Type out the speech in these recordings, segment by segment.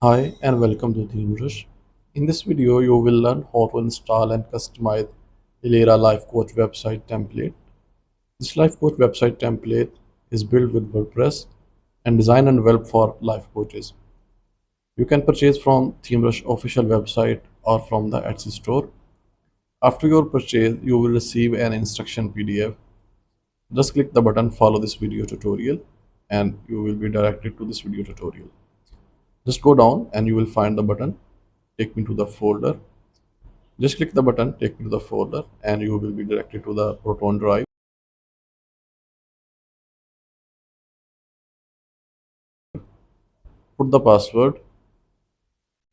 Hi and welcome to Themesrush. In this video, you will learn how to install and customize Elira Life Coach website template. This Life Coach website template is built with WordPress and designed and developed for life coaches. You can purchase from Themesrush official website or from the Etsy store. After your purchase, you will receive an instruction PDF. Just click the button follow this video tutorial and you will be directed to this video tutorial. Just go down and you will find the button take me to the folder. Just click the button, take me to the folder, and you will be directed to the Proton drive. Put the password.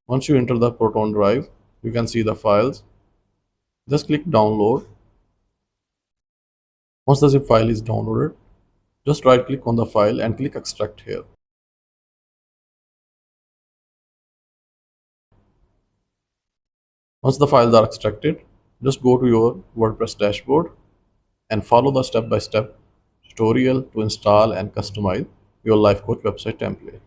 Once you enter the Proton drive, you can see the files. Just click download. Once the zip file is downloaded, just right click on the file and click extract here. Once the files are extracted, just go to your WordPress dashboard and follow the step-by-step tutorial to install and customize your Life Coach website template.